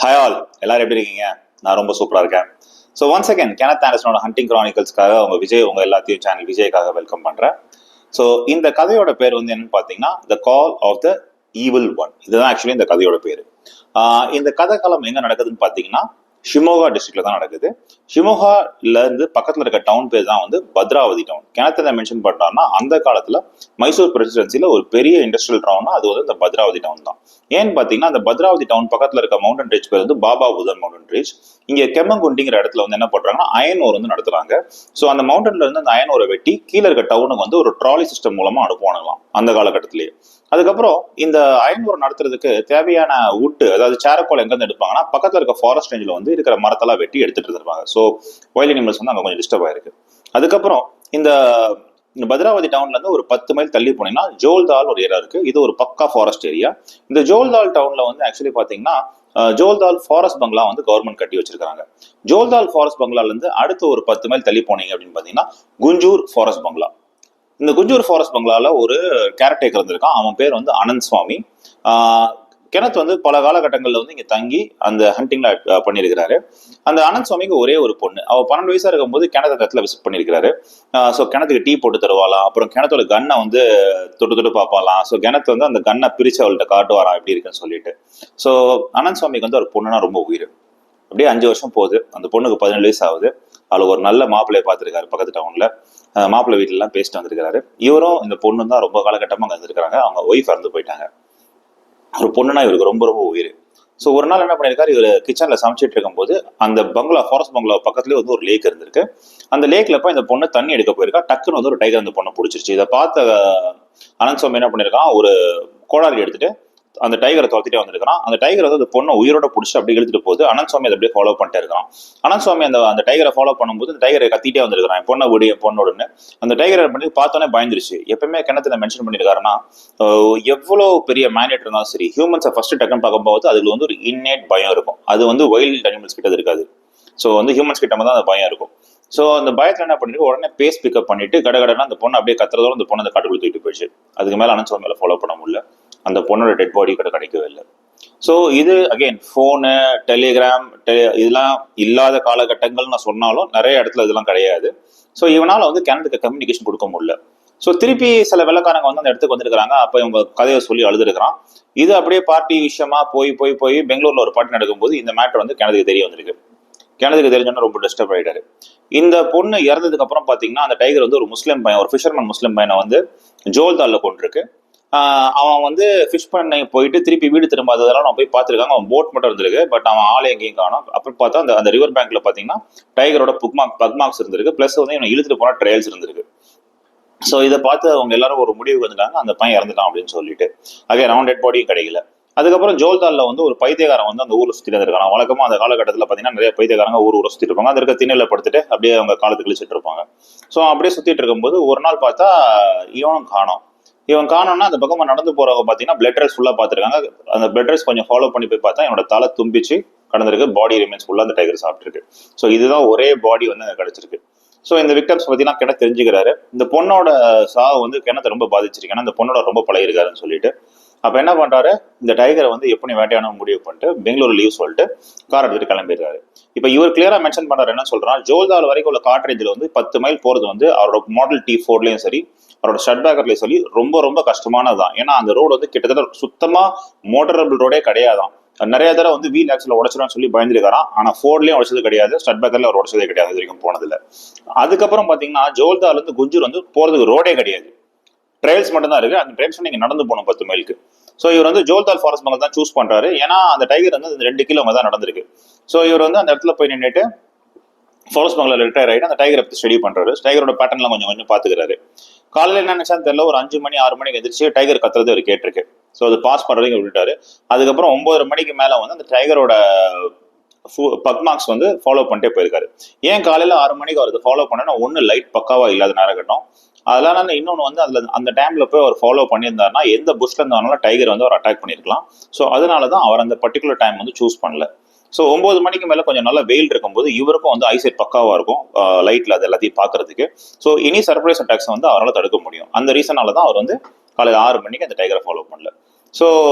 Hi all, எல்லாரும் எப்படி இருக்கீங்க? நான் ரொம்ப சூப்பரா இருக்கேன். ஸோ ஒன்ஸ் அகேன் கெனத் ஆண்டர்சனோட ஹண்டிங் கிரானிக்கல்ஸ்க்காக உங்க எல்லாத்தையும் சேனல் விஜய்க்காக வெல்கம் பண்றேன். ஸோ இந்த கதையோட பேர் வந்து என்னன்னு பார்த்தீங்கன்னா the call of the evil one. இதுதான் ஆக்சுவலி இந்த கதையோட பேர். இந்த கதை காலம் எங்க நடக்குதுன்னு பார்த்தீங்கன்னா ஷிமோகா டிஸ்ட்ரிக்ட்ல தான் நடக்குது. ஷிமோகால இருந்து பக்கத்துல இருக்க டவுன் பேர் தான் வந்து பத்ராவதி டவுன். கிணத்துல மென்ஷன் பண்றாருன்னா அந்த காலத்துல மைசூர் பிரசிடென்சில ஒரு பெரிய இண்டஸ்ட்ரியல் டவுன் அது வந்து இந்த பத்ராவதி டவுன் தான். ஏன்னு பாத்தீங்கன்னா அந்த பத்ராவதி டவுன் பக்கத்துல இருக்க மவுண்டன் ரேஞ்ச் பேர் வந்து பாபா புதன் மவுண்டன் ரேஞ்ச். இங்க கெம்மங்குண்டிங்கிற இடத்துல வந்து என்ன பண்றாங்கன்னா அயன் ஓர் வந்து நடத்துறாங்க. ஸோ அந்த மவுண்டன்ல இருந்து அந்த அயன் ஓரை வெட்டி கீழே இருக்க டவுனுக்கு வந்து ஒரு ட்ராலி சிஸ்டம் மூலமா அனுப்புவானுங்களாம் அந்த காலகட்டத்திலேயே. அதுக்கப்புறம் இந்த அயன் ஓர் நடத்துறதுக்கு தேவையான உட்டு, அதாவது சேரக்கோல் எங்க இருந்து எடுப்பாங்கன்னா பக்கத்துல இருக்க ஃபாரஸ்ட் ரேஞ்சில் வந்து இருக்கிற மரத்தெல்லாம் வெட்டி எடுத்துட்டு இருந்திருப்பாங்க. ஸோ வைல்ட் அனிமல்ஸ் வந்து அங்க கொஞ்சம் டிஸ்டர்ப் ஆயிருக்கு. அதுக்கப்புறம் இந்த பத்ராவதி டவுன்ல இருந்து ஒரு 10 மைல் தள்ளி போனீங்கன்னா ஜோல்தால் ஒரு ஏரியா இருக்கு. இது ஒரு பக்கா ஃபாரஸ்ட் ஏரியா. இந்த ஜோல்தால் டவுன்ல வந்து ஆக்சுவலி பாத்தீங்கன்னா ஜோல்தால் ஃபாரஸ்ட் பங்களா வந்து கவர்மெண்ட் கட்டி வச்சிருக்காங்க. ஜோல்தால் ஃபாரஸ்ட் பங்களால இருந்து அடுத்து ஒரு 10 மைல் தள்ளி போனீங்க அப்படின்னு பாத்தீங்கன்னா குஞ்சூர் ஃபாரஸ்ட் பங்களா. இந்த குஞ்சூர் ஃபாரஸ்ட் பங்களால ஒரு கேரக்டர் இருந்திருக்கான். அவன் பேர் வந்து அனந்த் சுவாமி. கிணத்து வந்து பல காலகட்டங்களில் வந்து இங்க தங்கி அந்த ஹண்டிங்ல பண்ணியிருக்கிறாரு. அந்த அனந்த் சுவாமிக்கு ஒரே ஒரு பொண்ணு. அவ 12 வயசா இருக்கும்போது கிணத்து இடத்துல விசிட் பண்ணியிருக்கிறாரு. ஸோ கிணத்துக்கு டீ போட்டு தருவாளாம். அப்புறம் கிணத்தோட கன்னை வந்து தொட்டு தொட்டு பார்ப்பாலாம். ஸோ கிணத்து வந்து அந்த கன்னை பிரிச்சு அவள்கிட்ட காட்டுவாராம் எப்படி இருக்குன்னு சொல்லிட்டு. ஸோ அனந்த் சுவாமிக்கு வந்து ஒரு பொண்ணுனா ரொம்ப உயிர். அப்படியே 5 வருஷம் போகுது. அந்த பொண்ணுக்கு 17 வயசு ஆகுது. அவளுக்கு ஒரு நல்ல மாப்பிள்ளையை பார்த்துருக்காரு பக்கத்து டவுன்ல. மாப்பிள்ளை வீட்டுல எல்லாம் பேசிட்டு வந்திருக்காரு. இவரும் இந்த பொண்ணு தான் ரொம்ப காலகட்டமா அங்க இருந்திருக்காங்க. அவங்க ஒய்ஃப் இறந்து போயிட்டாங்க. ஒரு பொண்ணுனா இவருக்கு ரொம்ப ரொம்ப உயிர். ஸோ ஒரு நாள் என்ன பண்ணியிருக்காரு, இவர் கிச்சன்ல சமைச்சிட்டு இருக்கும்போது அந்த பங்களா ஃபாரஸ்ட் பங்களா பக்கத்துலேயே வந்து ஒரு லேக் இருந்திருக்கு. அந்த லேக்ல போய் இந்த பொண்ணு தண்ணி எடுக்க போயிருக்கா. டக்குன்னு வந்து ஒரு டைகர் அந்த பொண்ணை பிடிச்சிருச்சு. இதை பார்த்த அனந்த் சுவாமி என்ன பண்ணியிருக்கான், ஒரு கோடாரி எடுத்துட்டு அந்த டைகரை துரத்திட்டே வந்திருக்கான். அந்த டைகர் வந்து அந்த பொண்ணை உயிரோட பிடிச்சி அப்படியே இழுத்துட்டு போகுது. அனந்த் சுவாமி அதை அப்படியே ஃபாலோ பண்ணிட்டே இருக்கான். அனந்த் சுவாமி அந்த டைகரை ஃபாலோ பண்ணும்போது அந்த டைகரை கத்திட்டே வந்திருக்கான், பொண்ணை விடிய பொண்ணோடன்னு. அந்த டைகரை பண்ணி பார்த்தோன்னே பயந்துருச்சு. எப்பவுமே கிணத்துல மென்ஷன் பண்ணியிருக்காருன்னா எவ்வளவு பெரிய மேனேட் இருந்தாலும் சரி, ஹியூமன்ஸை ஃபர்ஸ்ட் டக்குன்னு பார்க்கும்போது அதுல வந்து ஒரு இன்னேட் பயம் இருக்கும். அது வந்து வைல்ட் அனிமல்ஸ் கிட்ட இருக்காது. ஸோ வந்து ஹியூமன்ஸ் கிட்ட தான் அந்த பயம் இருக்கும். ஸோ அந்த பயத்துல என்ன பண்ணிருக்கு, உடனே பேஸ் பிக்கப் பண்ணிட்டு கடகடனா அந்த பொண்ணு அப்படியே கத்துறதோட அந்த பொண்ணு அந்த காட்டுக்குள்ள தூக்கிட்டு போயிடுச்சு. அதுக்கு மேல அனந்த் சுவாமியில ஃபாலோ பண்ண முடியல. அந்த பொண்ணோட டெட் பாடி கூட கிடைக்கவே இல்லை. ஸோ இது அகெயின் ஃபோனு, டெலிகிராம் இதெல்லாம் இல்லாத காலகட்டங்கள் நான் சொன்னாலும் நிறைய இடத்துல இதெல்லாம் கிடையாது. ஸோ இவனால வந்து கிணத்துக்கு கம்யூனிகேஷன் கொடுக்க முடியல. ஸோ திருப்பி சில வெள்ளக்காரங்க வந்து அந்த இடத்துக்கு வந்துருக்காங்க. அப்போ இவங்க கதையை சொல்லி அழுதுருக்கிறான். இது அப்படியே பார்ட்டி விஷயமா போய் போய் போய் பெங்களூர்ல ஒரு பார்ட்டி நடக்கும்போது இந்த மேட்டர் வந்து கிணத்துக்கு தெரிய வந்திருக்கு. கிணத்துக்கு தெரிஞ்சோன்னா ரொம்ப டிஸ்டர்ப் ஆயிட்டாரு. இந்த பொண்ணு இறந்ததுக்கு அப்புறம் பாத்தீங்கன்னா அந்த டைகர் வந்து ஒரு முஸ்லீம் பையன், ஒரு ஃபிஷர்மேன் முஸ்லீம் பையனை வந்து ஜோல்தால்ல கொண்டிருக்கு. அவன் வந்து ஃபிஷ் பண்ண போயிட்டு திருப்பி வீடு திரும்பாததெல்லாம் நான் போய் பார்த்துருக்காங்க. அவன் போட் மட்டும் இருந்திருக்கு, பட் அவன் ஆளை எங்கேயும் காணும். அப்புறம் பார்த்தா அந்த ரிவர் பேங்க்ல பாத்தீங்கன்னா டைகரோட பக்மார்க்ஸ் இருந்திருக்கு. பிளஸ் வந்து இவனை இழுத்துட்டு போன ட்ரையல்ஸ் இருந்திருக்கு. ஸோ இதை பார்த்து அவங்க எல்லாரும் ஒரு முடிவுக்கு வந்துட்டாங்க, அந்த பையன் இறந்துட்டான் அப்படின்னு சொல்லிட்டு. அகைன் அவன் டெட் பாடியும் கிடைக்கல. அதுக்கப்புறம் ஜோல்தால்ல வந்து ஒரு பைத்தியக்காரன் வந்து அந்த ஊர்ல சுத்திட்டு இருக்கான். வழக்கமா அந்த காலகட்டத்தில் பாத்தீங்கன்னா நிறைய பைத்தியக்காரங்க ஊர் சுத்திட்டு இருப்பாங்க. அது இருக்க திண்ணையில படுத்துட்டு அப்படியே அவங்க காலத்து கழிச்சிட்டு இருப்பாங்க. ஸோ அப்படியே சுத்திட்டு இருக்கும்போது ஒரு நாள் பார்த்தா இவனும் காணோம். இவன் காணோம்னா அந்த பக்கமா நடந்து போறவங்க பாத்தீங்கன்னா பிளட் ரைஸ் ஃபுல்லா பாத்துருக்காங்க. அந்த பிளட் ரைஸ் கொஞ்சம் ஃபாலோ பண்ணி போய் பார்த்தா என்னோட தலை தும்பிச்சு கடந்திருக்கு. பாடி ரிமைன்ஸ் ஃபுல்லா அந்த டைகர் சாப்பிட்டுருக்கு. ஸோ இதுதான் ஒரே பாடி வந்து அங்க கிடைச்சிருக்கு. ஸோ இந்த விக்டம்ஸ் பார்த்தீங்கன்னா கிணத்து தெரிஞ்சுக்கிறாரு. இந்த பொண்ணோட சாவு வந்து கிணத்தை ரொம்ப பாதிச்சிருக்கு. ஏன்னா இந்த பொண்ணோட ரொம்ப பழகிருக்காருன்னு சொல்லிட்டு அப்ப என்ன பண்றாரு, இந்த டைகரை வந்து எப்படி வேட்டையான முடிவு பண்ணிட்டு பெங்களூர் லீவ் சொல்லிட்டு கார் எடுத்துட்டு கிளம்பிடுறாரு. இப்ப இவர் கிளியரா மென்ஷன் பண்றாரு, என்ன சொல்றான், ஜோல்தால் வரைக்கும் உள்ள காட்ரேஜ்ல வந்து 10 மைல் போறது வந்து அவரோட மாடல் T4லயும் சரி, அவரோட ஷட் பேக்கர்லயும் சரி ரொம்ப ரொம்ப கஷ்டமானதுதான். ஏன்னா அந்த ரோடு வந்து கிட்டத்தட்ட சுத்தமா மோட்டரபிள் ரோடே கிடையாதான். நிறைய தடவை வந்து வீல் ஆக்சில் உடச்சிடும் சொல்லி பயந்துருக்காராம். ஆனா ஃபோர்ட்லயும் உடச்சது கிடையாது, ஸ்டட் பேக்கர்ல அவர் உடச்சதே கிடையாது இது வரைக்கும் போனதில்ல. அதுக்கப்புறம் பாத்தீங்கன்னா ஜோல்தால் இருந்து குஞ்சூர் வந்து போறதுக்கு ரோடே கிடையாது, ட்ரையல்ஸ் மட்டும் தான் இருக்கு. அந்த ட்ரையல்ஸ் நீங்க நடந்து போகணும் 10 மைலுக்கு. ஸோ இவர் வந்து ஜோல்தால் ஃபாரஸ்ட் பங்கல் தான் சூஸ் பண்றாரு. ஏன்னா அந்த டைகர் வந்து 2 கிலோமீட்டர் தான் நடந்திருக்கு. ஸோ இவர் வந்து அந்த இடத்துல போய் நின்றுட்டு ஃபாரஸ்ட் பங்கல ரிட்டையர் ஆகிட்டு அந்த டைகரை பத்தி ஸ்டடி பண்றாரு. டைகரோட பேட்டர்ன்லாம் கொஞ்சம் கொஞ்சம் பாத்துக்கிறாரு. காலையில என்ன நினைச்சான்னு தெரியல, ஒரு 5 மணி 6 மணிக்கு எதிர்த்து டைகர் கத்துறது அவர் கேட்டிருக்கு. ஸோ அது பாஸ் பண்றதுக்கு விட்டுட்டாரு. அதுக்கப்புறம் 9:30 மணிக்கு மேல வந்து அந்த டைகரோட பக்மார்க்ஸ் வந்து ஃபாலோ பண்ணிட்டே போயிருக்காரு. ஏன் காலையில 6 மணிக்கு அவர் ஃபாலோ பண்ணா, ஒன்னு லைட் பக்காவா இல்லாத நேரம் கட்டும், அதனால இன்னொன்று வந்து அதுல அந்த டைம்ல போய் அவர் ஃபாலோ பண்ணியிருந்தாருன்னா எந்த புஷ்ல இருந்தாலும் டைகர் வந்து அவர் அட்டாக் பண்ணியிருக்கலாம். ஸோ அதனாலதான் அவர் அந்த பர்டிகுலர் டைம் வந்து சூஸ் பண்ணல. ஸோ 9 மணிக்கு மேல கொஞ்சம் நல்லா வெயில் இருக்கும்போது இவருக்கும் வந்து ஐசைட் பக்காவா இருக்கும், லைட்ல அது எல்லாத்தையும் பாக்குறதுக்கு. ஸோ இனி சர்ப்ரைஸ் அட்டாக்ஸ் வந்து அவரால் தடுக்க முடியும். அந்த ரீசனால தான் அவர் வந்து காலையில் 6 மணிக்கு அந்த டைகரை ஃபாலோ பண்ணல. ஸோ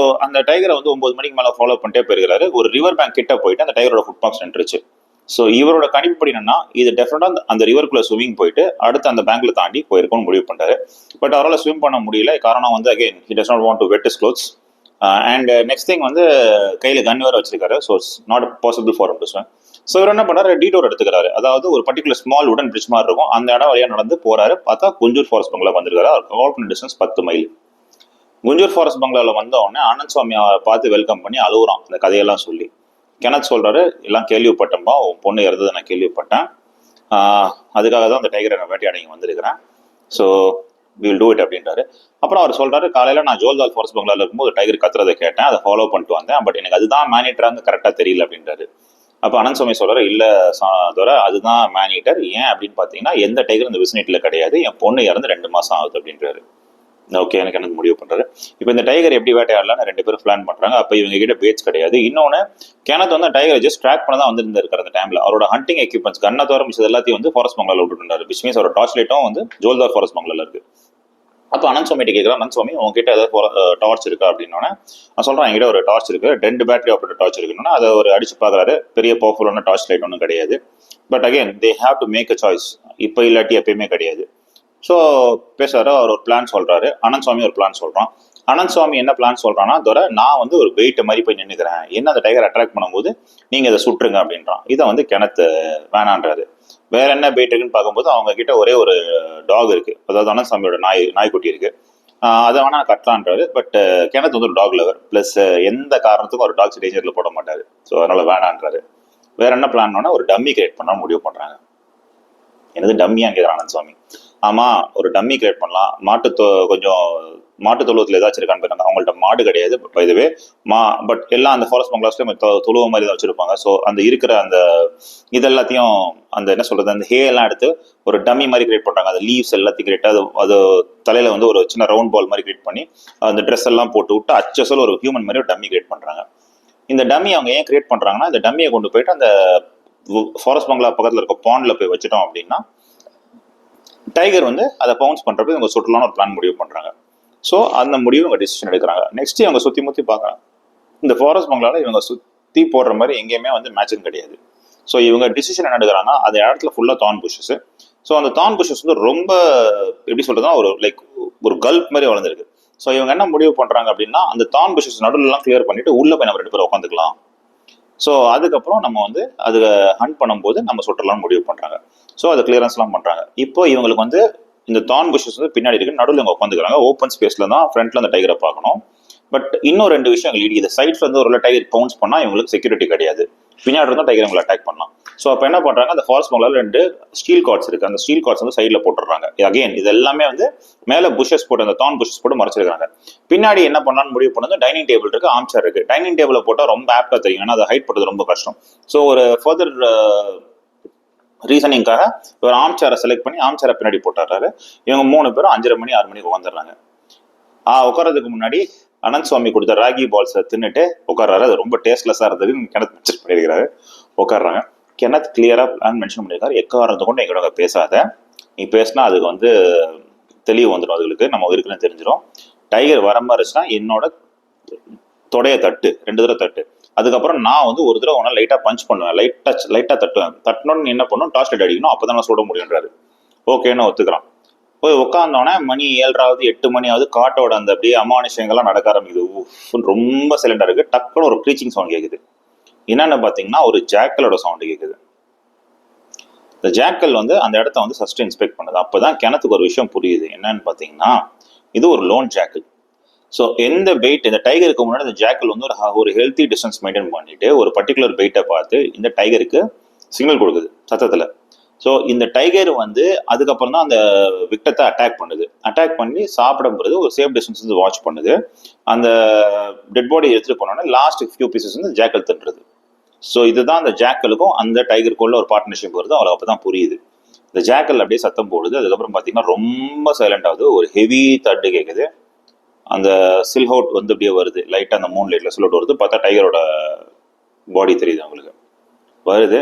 அந்த டைகரை வந்து 9 மணிக்கு மேலே ஃபாலோ பண்ணிட்டே போயிருக்கிறாரு. ஒரு ரிவர் பேங்க் கிட்ட போயிட்டு அந்த டைகரோட ஃபுட் மார்க்ஸ் நின்றுச்சு. ஸோ இவரோட கணிப்புப்படி என்னன்னா இது டெஃபினட்டா அந்த ரிவருக்குள்ள ஸ்விமிங் போயிட்டு அடுத்து அந்த பேங்க்ல தாண்டி போயிருக்கும்னு முடிவு பண்ணாரு. பட் அவரால் ஸ்விம் பண்ண முடியல. காரணம் வந்து again he does not want to wet his clothes. And next thing வந்து கையில் கன் வேற வச்சிருக்காரு. So it's not possible for him to swim. So இவர் என்ன பண்ணாரு, டீடோர் எடுத்துக்கிறாரு. அதாவது ஒரு பர்டிகுலர் ஸ்மால் உடன் பிரிட்ஜ் மாதிரி இருக்கும், அந்த இடம் வழியா நடந்து போறாரு. பார்த்தா குஞ்சூர் ஃபாரஸ்ட் பங்களா வந்திருக்காரு. கவர் பண்ண டிஸ்டன்ஸ் 10 மைல். குஞ்சூர் ஃபாரஸ்ட் பங்களாவில் வந்த உடனே ஆனந்த் சுவாமி பார்த்து வெல்கம் பண்ணி அழுகுறான் அந்த கதையெல்லாம் சொல்லி. கெனத் சொல்றாரு, எல்லாம் கேள்விப்பட்டேன்பா, உன் பொண்ணு இறந்ததை நான் கேள்விப்பட்டேன், அதுக்காக தான் அந்த டைகரை நான் வேட்டையாடி வந்திருக்கிறேன். ஸோ வில் டூ இட் அப்படின்றாரு. அப்புறம் அவர் சொல்றாரு, காலையில நான் ஜோல்தால் ஃபாரஸ்ட் பங்களாவில் இருக்கும்போது டைகர் கத்துறதை கேட்டேன், அதை ஃபாலோ பண்ணிட்டு வந்தேன், பட் எனக்கு அதுதான் மேனிட்டராங்க கரெக்டாக தெரியல அப்படின்றாரு. அப்போ அனந்த் சுவாமி சொல்றாரு, இல்ல தவிர அதுதான் மேனிட்டர். ஏன் அப்படின்னு பார்த்தீங்கன்னா எந்த டைகர் இந்த விசினிட்டியில் கிடையாது, என் பொண்ணு இறந்து 2 மாசம் ஆகுது அப்படின்றாரு. ஓகே, எனக்கு முடிவு பண்றாரு. இப்போ இந்த டைகர் எப்படி வேட்டையாடலாம் 2 பேரும் பிளான் பண்றாங்க. அப்போ இவங்க கிட்ட பேட்ச் கிடையாது. இன்னொன்னு கேனத் வந்து டைகரை ஜஸ்ட் ட்ராக் பண்ண தான் வந்துருந்திருக்காரு அந்த டைம்ல. அவரோட ஹண்டிங் எக்யூப்மெண்ட்ஸ் கண்ணை தவிர மிச்சது எல்லாத்தையும் வந்து ஃபாரஸ்ட் பங்களால விட்டுருந்தாரு. விச் மீன்ஸ் அவரோட டார்ச் லைட்டும் வந்து ஜோல்தார் ஃபாரஸ்ட் பங்களால இருக்கு. அப்போ அனந்த் சுவாமிகிட்ட கேட்குறேன், அனந்த் சுவாமி உங்ககிட்ட ஏதாவது டார்ச் இருக்கா அப்படின்னோடனே நான் சொல்றேன், என்கிட்ட ஒரு டார்ச் இருக்கு, 2 பேட்டரி ஆப்ரேட்டர் டார்ச் இருக்குன்னா அதை ஒரு அடிச்சு பார்க்குறாரு. பெரிய பவர்ஃபுல்லான டார்ச் லைட் ஒன்றும் கிடையாது. But again they have to make a choice. இப்போ இல்லாட்டி எப்பயுமே கிடையாது. ஸோ பேசுறாரு, அவர் ஒரு பிளான் சொல்றாரு. அனந்த் சுவாமி ஒரு பிளான் சொல்றான். அனந்த் சுவாமி என்ன பிளான் சொல்றான்னா, தவிர நான் வந்து ஒரு வெயிட் மாதிரி போய் நின்றுக்கிறேன், என்ன அந்த டைகர் அட்ராக்ட் பண்ணும்போது நீங்க இதை சுட்டுருங்க அப்படின்றான். இதை வந்து கிணத்து வேணான்றாரு. வேற என்ன பெயிட் இருக்குன்னு பார்க்கும்போது அவங்க கிட்ட ஒரே ஒரு டாக் இருக்கு, அதாவது அனந்த் சுவாமியோட நாய்க்குட்டி இருக்கு, அதை வேணா கட்டலான்றாரு. பட் கிணத்து வந்து ஒரு டாக் லவர், பிளஸ் எந்த காரணத்துக்கும் ஒரு டாக்ஸ் டேஞ்சர்ல போட மாட்டாரு. ஸோ அதனால வேணான்றாரு. வேற என்ன பிளான், ஒரு டம்மி கிரியேட் பண்ண முடிவு பண்றாங்க. என்னது டம்மியான்னு கேட்குறான் அனந்த் சுவாமி. ஆமா, ஒரு டம்மி கிரியேட் பண்ணலாம். கொஞ்சம் மாட்டு தொழுவத்தில் ஏதாச்சும் இருக்கான்னு பாருங்க. அவங்கள்ட்ட மாடு கிடையாது இதுவே பட் எல்லாம் அந்த ஃபாரஸ்ட் பங்களாஸ்ல தொழுவ மாதிரி தான் வச்சிருப்பாங்க. ஸோ அந்த இருக்கிற அந்த இது எல்லாத்தையும் அந்த என்ன சொல்றது, அந்த ஹே எல்லாம் எடுத்து ஒரு டம்மி மாதிரி கிரியேட் பண்றாங்க. அந்த லீவ்ஸ் எல்லாத்தையும் கிரியேட் அது தலையில வந்து ஒரு சின்ன ரவுண்ட் பால் மாதிரி கிரியேட் பண்ணி அந்த ட்ரெஸ் எல்லாம் போட்டு விட்டு அச்சசல் ஒரு ஹியூமன் மாதிரி ஒரு டம்மி கிரியேட் பண்றாங்க. இந்த டம்மி அவங்க ஏன் கிரியேட் பண்றாங்கன்னா, இந்த டம்மியை கொண்டு போயிட்டு அந்த ஃபாரஸ்ட் பங்களா பக்கத்துல இருக்க பாண்ட்ல போய் வச்சுட்டோம் அப்படின்னா டைகர் வந்து அதை பவுன்ஸ் பண்றப்ப இவங்க சுற்றலான ஒரு பிளான் முடிவு பண்றாங்க. ஸோ அந்த முடிவு இவங்க டிசிஷன் எடுக்கிறாங்க. நெக்ஸ்ட் இவங்க சுத்தி முத்தி பார்க்கறாங்க. இந்த ஃபாரஸ்ட் பங்களால இவங்க சுத்தி போடுற மாதிரி எங்கேயுமே வந்து மேட்சிங் கிடையாது. ஸோ இவங்க டிசிஷன் என்ன எடுக்கிறாங்க, அந்த இடத்துல ஃபுல்லா தான் புஷஸ். ஸோ அந்த தான் புஷஸ் வந்து ரொம்ப எப்படி சொல்றதுன்னா ஒரு லைக் ஒரு கல்ப் மாதிரி வளர்ந்துருக்கு. ஸோ இவங்க என்ன முடிவு பண்றாங்க அப்படின்னா, அந்த தான் புஷஸ் நடுவில் எல்லாம் கிளியர் பண்ணிட்டு உள்ள போய் நம்ம 2 பேரும் உட்காந்துக்கலாம். ஸோ அதுக்கப்புறம் நம்ம வந்து அது ஹண்ட் பண்ணும்போது நம்ம சுற்றலாம்னு முடிவு பண்றாங்க. ஸோ அது கிளியரன்ஸ்லாம் பண்றாங்க. இப்போ இவங்களுக்கு வந்து இந்த தான் புஷஸ் வந்து பின்னாடி இருக்கு, நடுவில் இவங்க உட்காந்துக்கிறாங்க. ஓப்பன் ஸ்பேஸ்ல தான் ஃப்ரண்ட்ல அந்த டைகரை பார்க்கணும். பட் இன்னும் 2 விஷயம் இடிக்குது. சைட்ல இருந்து ஒரு டைகர் பவுன்ஸ் பண்ணா இவங்களுக்கு செக்யூரிட்டி கிடையாது, பின்னாடி இருந்தா டைகர் இவங்களை அட்டாக் பண்ணலாம். ஸோ அப்போ என்ன பண்றாங்க, அந்த ஃபாரஸ்ட் பங்களால 2 ஸ்டீல் கார்ட்ஸ் இருக்கு, அந்த ஸ்டீல் கார்ட்ஸ் வந்து சைட்ல போட்டுறாங்க. அகைன் இது எல்லாமே வந்து மேல புஷஸ் போட்டு அந்த தான் புஷஸ் போட்டு மறைச்சிருக்காங்க. பின்னாடி என்ன பண்ணலாம்னு முடிவு பண்ணது, டைனிங் டேபிள் இருக்கு, ஆம்சேர் இருக்கு. டைனிங் டேபிள போட்டா ரொம்ப ஆப்டா தெரியும், ஏன்னா அதை ஹைட் போட்டது ரொம்ப கஷ்டம். ஸோ ஒரு ஃபர்தர் ரீசனிங்காக ஒரு ஆம்சேரை செலக்ட் பண்ணி ஆம்சேரை பின்னாடி போட்டுறாரு. இவங்க 3 பேரும் 5:30 மணி 6 மணிக்கு உட்காந்துடுறாங்க. உட்காரதுக்கு முன்னாடி அனந்த் சுவாமி கொடுத்த ராகி பால்ஸை தின்னுட்டு உட்கார்றாரு. அது ரொம்ப டேஸ்ட்லெஸ்ஸா இருந்ததுக்கு கிணத்து மென்ஷன் பண்ணியிருக்காரு. உட்காடுறாங்க. கிணத்து கிளியரா பிளான் மென்ஷன் பண்ணியிருக்காரு. எக்காரணத்தை கொண்டு எங்களோட பேசாத, நீ பேசினா அதுக்கு வந்து தெளிவு வந்துடும், அதுகளுக்கு நம்ம இருக்குன்னு தெரிஞ்சிடும். டைகர் வர மாதிரி இருந்துச்சுன்னா என்னோட தொடைய தட்டு, 2 தடவை தட்டு, அதுக்கப்புறம் நான் வந்து ஒரு தடவை ஒன்னா லைட்டா பஞ்ச் பண்ணுவேன், லைட்டா தட்டுவேன், தட்டணும்னு என்ன பண்ணும், டார்ச் லைட் அடிக்கணும், அப்பதான் நான் சுட முடியுன்றாரு. ஓகேன்னு ஒத்துக்கிறான். போய் உட்காந்தோடனே மணி 7ஆவது 8 மணியாவது காட்டோட அந்த அப்படியே அமானுஷங்கள்லாம் நடக்க ஆரம்பிக்குது. ரொம்ப சைலண்டா இருக்கு. டக்குன்னு ஒரு க்ரீச்சிங் சவுண்ட் கேட்குது. என்னன்னு பாத்தீங்கன்னா ஒரு ஜாக்கலோட சவுண்ட் கேட்குது. இந்த ஜாக்கல் வந்து அந்த இடத்த வந்து ஃபர்ஸ்ட் இன்ஸ்பெக்ட் பண்ணுது. அப்பதான் கிணத்துக்கு ஒரு விஷயம் புரியுது. என்னன்னு பாத்தீங்கன்னா இது ஒரு லோன் ஜாக்கல். ஸோ எந்த பெயிட், இந்த டைகருக்கு முன்னாடி இந்த ஜாக்கல் வந்து ஒரு ஹெல்த்தி டிஸ்டன்ஸ் மெயின்டைன் பண்ணிட்டு ஒரு பர்டிகுலர் பெயிட்டை பார்த்து இந்த டைகருக்கு சிக்னல் கொடுக்குது சத்தத்துல. ஸோ இந்த டைகர் வந்து அதுக்கப்புறம் தான் அந்த விக்டத்தை அட்டாக் பண்ணுது. அட்டாக் பண்ணி சாப்பிடும் போது ஒரு சேஃப் டிஸ்டன்ஸ் வந்து வாட்ச் பண்ணுது. அந்த டெட் பாடி எடுத்துட்டு போனோன்னா லாஸ்ட் ஃபியூ பீசஸ் வந்து ஜாக்கல் தின்றது. ஸோ இதுதான் அந்த ஜாக்கலுக்கும் அந்த டைகருக்குள்ள ஒரு பார்ட்னர்ஷிப் வருது. அவளுக்கு அப்பதான் புரியுது. இந்த ஜாக்கல் அப்படியே சத்தம் போடுது. அதுக்கப்புறம் பார்த்தீங்கன்னா ரொம்ப சைலண்ட் ஆகுது. ஒரு ஹெவி தட்டு கேட்குது. அந்த சில்ஹவுட் வந்து அப்படியே வருது, லைட்டாக அந்த மூன் லைட்ல சில்ஹவுட் வருது. பார்த்தா டைகரோட பாடி தெரியுது அவங்களுக்கு. வருது.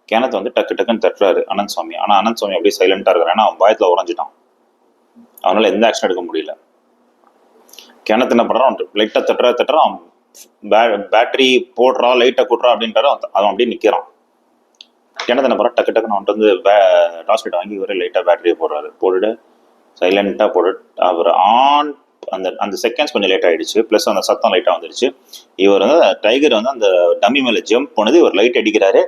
கிணத்தை வந்து டக்கு டக்குன்னு தட்டுறாரு அனந்த் சுவாமி. ஆனால் அனந்த் சுவாமி அப்படியே சைலண்டா இருக்கிறான். ஏன்னா அவன் பயத்தில் உறைஞ்சிட்டான். அவனால எந்த ஆக்ஷன் எடுக்க முடியல. கிணத்து என்ன பண்ணுறான், லைட்டாக தட்டுறான், பேட்டரி போடுறா, லைட்டை கூட்டுறா அப்படின்றாரு. அவன் அப்படியே நிற்கிறான். கிணத்து என்ன பண்ணுறான், டக்கு டக்குன்னு வந்துட்டு வந்து டார்ச் லைட் வாங்கி ஒரு லைட்டாக பேட்டரியை போட்டுட்டு சைலண்ட்டாக போட்டு அவர் ஆன். அந்த செகண்ட்ஸ் கொஞ்சம் லேட் ஆகிடுச்சு, ப்ளஸ் அந்த சத்தம் லைட்டாக வந்துடுச்சு. இவர் வந்து டைகர் வந்து அந்த டம்மி மேலே ஜம்ப் பண்ணது, இவர் லைட் அடிக்கிறாரு.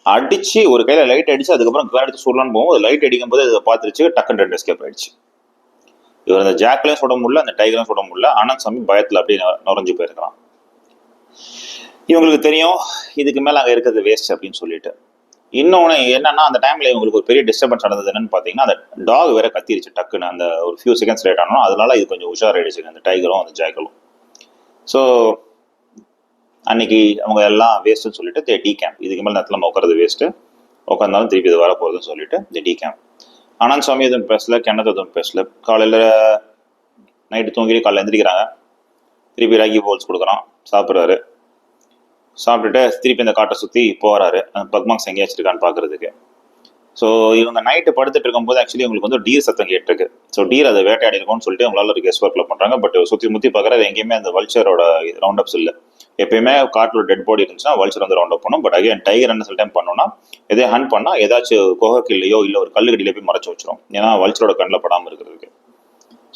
அடிச்சு ஒரு கையில் லைட் அடிச்சு அதுக்கப்புறம் கார் எடுத்து சுடலான்னு போகும். லைட் அடிக்கும் போது அதை பார்த்துருச்சு, டக்குன்னு 2 எஸ்கேப் ஆயிடுச்சு. இவர் அந்த ஜாக்லையும் சுட முடியல, அந்த டைகரும் சுட முடியல. ஆனந்த் சாமி பயத்தில் அப்படியே நுழைஞ்சு போயிருக்கிறான். இவங்களுக்கு தெரியும் இதுக்கு மேலே அங்கே இருக்கிறது வேஸ்ட் அப்படின்னு சொல்லிட்டு. இன்னொன்று என்னன்னா, அந்த டைம்ல இவங்களுக்கு ஒரு பெரிய டிஸ்டர்பன்ஸ் நடந்தது என்னன்னு பார்த்தீங்கன்னா, அந்த டாக் வேற கத்திருச்சு டக்குன்னு. அந்த ஒரு ஃபியூ செகண்ட்ஸ் லேட் ஆனோம், அதனால இது கொஞ்சம் உஷாராயிடுச்சு அந்த டைகரும் அந்த ஜாக்கலும். ஸோ அன்னைக்கு அவங்க எல்லாம் வேஸ்ட்டுன்னு சொல்லிட்டு டி கேம்ப், இதுக்கு மேலே நேரத்தில் நம்ம உட்காரது வேஸ்ட்டு, உட்காந்தாலும் திருப்பி இது வரப்போகுதுன்னு சொல்லிட்டு இந்த டி கேம்ப். ஆனந்த் சுவாமி எதுவும் பேசல, கிணத்து எதுவும் பேசல. காலையில் நைட்டு தூங்கிட்டு காலையில் எந்திரிக்கிறாங்க, திருப்பி ராகி போல்ஸ் கொடுக்குறான், சாப்பிட்றாரு. சாப்பிட்டுட்டு திருப்பி இந்த காட்டை சுற்றி போகிறாரு, அந்த பக்மாங்ஸ் எங்கேயா வச்சிருக்கான்னு பார்க்குறதுக்கு. ஸோ இவங்க நைட்டு படுத்துட்டு இருக்கும்போது ஆக்சுவலி உங்களுக்கு வந்து டீர் சத்தம் கேட்டிருக்கு. ஸோ டீர் அதை வேட்டையாடி இருக்கும்னு சொல்லிட்டு அவங்களால ஒரு கெஸ் ஒர்க்கில் பண்ணுறாங்க. பட் சுற்றி முற்றி பார்க்குறது எங்கேயுமே அந்த வல்ச்சரோட ரவுண்ட் அப்ஸ் இல்லை. எப்பயுமே காட்டில் டெட் பாடி இருந்துச்சுன்னா வல்ச்சர் வந்து ரவுண்ட் அப் பண்ணும். பட் அகைன் டைகர் என்ன சில டைம் பண்ணோம்னா, எதே ஹண்ட் பண்ணால் ஏதாச்சும் குகைக்கில்லையோ இல்லை ஒரு கல்லுக்கடியில போய் மறைச்சு வச்சிரும், ஏன்னா வல்ச்சரோட கண்ணில் படாமல் இருக்கிறதுக்கு.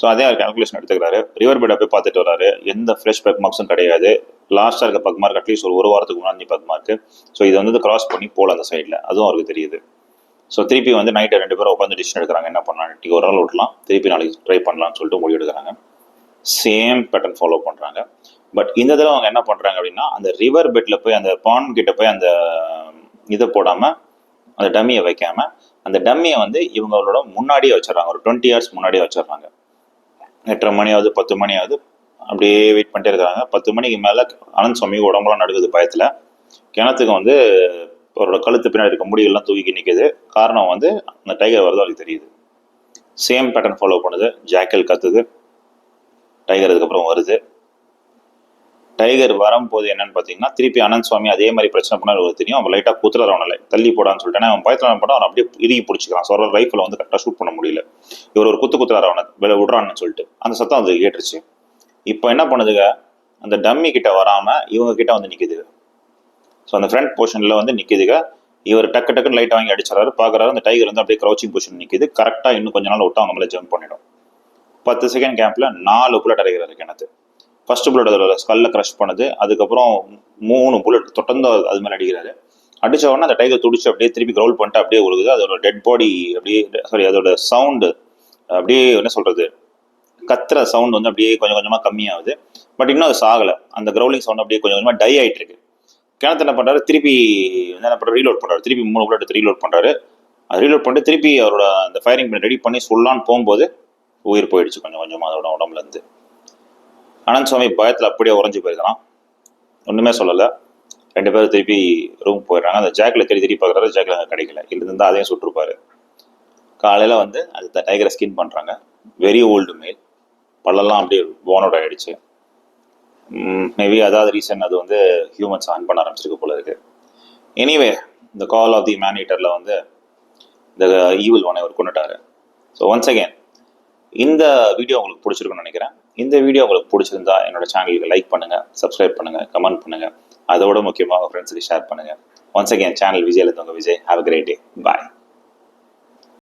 ஸோ அதே அவர் கால்குலேஷன் எடுத்துக்கிறாரு. ரிவர் பெட்டை போய் பார்த்துட்டு வராரு, எந்த ஃப்ரெஷ் பக் மார்க்ஸும் கிடையாது. லாஸ்ட்டாக இருக்க பக் மார்க் அட்லீஸ்ட் ஒரு வாரத்துக்கு முன்னாடி பக் மார்க்கு. ஸோ இது வந்து கிராஸ் பண்ணி போல அந்த சைடில், அதுவும் அவருக்கு தெரியுது. ஸோ திருப்பி வந்து நைட்டை 2 பேரும் உட்காந்து டிசிஷன் எடுக்கிறாங்க, என்ன பண்ணலாம், இன்னைக்கு ஒரு நாள் விடலாம், திருப்பி நாளைக்கு ட்ரை பண்ணலாம்னு சொல்லிட்டு முடிவு எடுக்கிறாங்க. சேம் பேட்டர்ன் ஃபாலோ பண்ணுறாங்க. பட் இந்த தடவை அவங்க என்ன பண்ணுறாங்க அப்படின்னா, அந்த ரிவர் பெட்டில் போய் அந்த பான் கிட்ட போய் அந்த இதை போடாமல், அந்த டம்மியை வைக்காமல், அந்த டம்மியை வந்து இவங்களோட முன்னாடியே வச்சிடறாங்க, ஒரு 20 years முன்னாடியே வச்சிடறாங்க. 8:30 மணியாவது 10 மணியாவது அப்படியே வெயிட் பண்ணிட்டே இருக்கிறாங்க. 10 மணிக்கு மேலே ஆனந்த் சுவாமி உடம்புலாம் நடுக்குது பயத்தில். கிணத்துக்கு வந்து அவரோட கழுத்து பின்னாடி இருக்க முடியெல்லாம் தூக்கி நிற்குது. காரணம் வந்து அந்த டைகர் வரது அவருக்கு தெரியுது. சேம் பேட்டர்ன் ஃபாலோ பண்ணுது. ஜாக்கல் கத்துது, டைகர் அதுக்கப்புறம் வருது. டைகர் வரும்போது என்னன்னு பார்த்தீங்கன்னா, திருப்பி ஆனந்த் சுவாமி அதே மாதிரி பிரச்சனை பண்ண அவருக்கு தெரியும். அவன் லைட்டாக குத்துறாரு, அவனை தள்ளி போடான்னு சொல்லிட்டு. அவன் பயத்தில் போட்டால் அவன் அப்படியே இறுகி பிடிச்சிக்கிறான். ஸோ ரைஃபில் வந்து கரெக்டாக ஷூட் பண்ண முடியல. இவர் ஒரு குத்துறாரு அவனை வெளில விடுறான்னு சொல்லிட்டு. அந்த சத்தம் அது கேட்டுருச்சு. இப்போ என்ன பண்ணுதுங்க, அந்த டம்மி கிட்ட வராமல் இவங்க கிட்ட வந்து நிற்குதுங்க. ஸோ அந்த ஃப்ரண்ட் போர்ஷனில் வந்து நிற்குதுங்க. இவர் டக்குன்னு லைட்டை வாங்கி அடிச்சிடறாரு. பார்க்குறாரு, அந்த டைகர் வந்து அப்படியே க்ரௌச்சிங் பொசிஷன் நிற்குது. கரெக்டாக இன்னும் கொஞ்ச நாள் விட்டு அவங்க மேலே ஜம்ப் பண்ணிடும். 10 செகண்ட் கேம்பில் 4 புல்லட் அடைகிறாரு கிணத்து. ஃபர்ஸ்ட் புல்லட் அதோட ஸ்கல்ல க்ரஷ் பண்ணுது. அதுக்கப்புறம் 3 புல்லட் தொடர்ந்து அது மேலே அடிக்கிறாரு. அடித்த உடனே அந்த டைகர் துடிச்சு அப்படியே திருப்பி கிரவுல் பண்ணிட்டு அப்படியே ஒழுகுது. அதோட டெட் பாடி அப்படியே அதோட சவுண்டு அப்படியே என்ன சொல்றது, கத்துற சவுண்ட் வந்து அப்படியே கொஞ்சம் கொஞ்சமாக கம்மியாகுது. பட் இன்னும் அது சாகலை. அந்த கிரவுலிங் சவுண்ட் அப்படியே கொஞ்சம் கொஞ்சமாக டை ஆகிட்டு இருக்கு. கிணத்து என்ன பண்ணுறாரு, திருப்பி என்ன பண்ணுறாரு, ரீலோட் பண்ணுறாரு. திருப்பி 3 புல்லட் எடுத்து ரீலோட் பண்ணுறாரு. அது ரீலோட் பண்ணிட்டு திருப்பி அவரோட அந்த ஃபயரிங் பண்ணி ரெடி பண்ணி சொல்லலான்னு போகும்போது உயிர் போயிடுச்சு கொஞ்சம் கொஞ்சமாக அதோட உடம்புல இருந்து. ஆனந்த் சுவாமி பயத்தில் அப்படியே உறைஞ்சி போயிருக்கலாம், ஒன்றுமே சொல்லலை. 2 பேரும் திருப்பி ரூம் போயிடுறாங்க. அந்த ஜாக்கில் திருப்பி பார்க்குறாரு, ஜாக்கில் அங்கே கிடைக்கல. இருந்தால் அதையும் சுட்டுருப்பாரு. காலையில் வந்து அந்த டைகரை ஸ்கின் பண்ணுறாங்க. வெரி ஓல்டு மேல், பல்லெல்லாம் அப்படியே போனோட ஆகிடுச்சு. மேபி அதாவது ரீசன் அது வந்து ஹியூமன்ஸ் ஆன் பண்ண ஆரம்பிச்சிருக்கு போல இருக்கு. எனிவே, இந்த கால் ஆஃப் தி மேன் ஈட்டரில் வந்து இந்த ஈவில் ஒன்னை அவர் கொண்டுட்டாரு. ஸோ ஒன்ஸ் அகேன் இந்த வீடியோ உங்களுக்கு பிடிச்சிருக்குன்னு நினைக்கிறேன். இந்த வீடியோ உங்களுக்கு பிடிச்சிருந்தா என்னோட சேனலுக்கு லைக் பண்ணுங்கள், சப்ஸ்கிரைப் பண்ணுங்கள், கமெண்ட் பண்ணுங்கள். அதோட முக்கியமாக ஃப்ரெண்ட்ஸுக்கு ஷேர் பண்ணுங்கள். ஒன்ஸ் அகேன் சேனல் விஜயில் உங்கள் Vijay. Have a great day. Bye.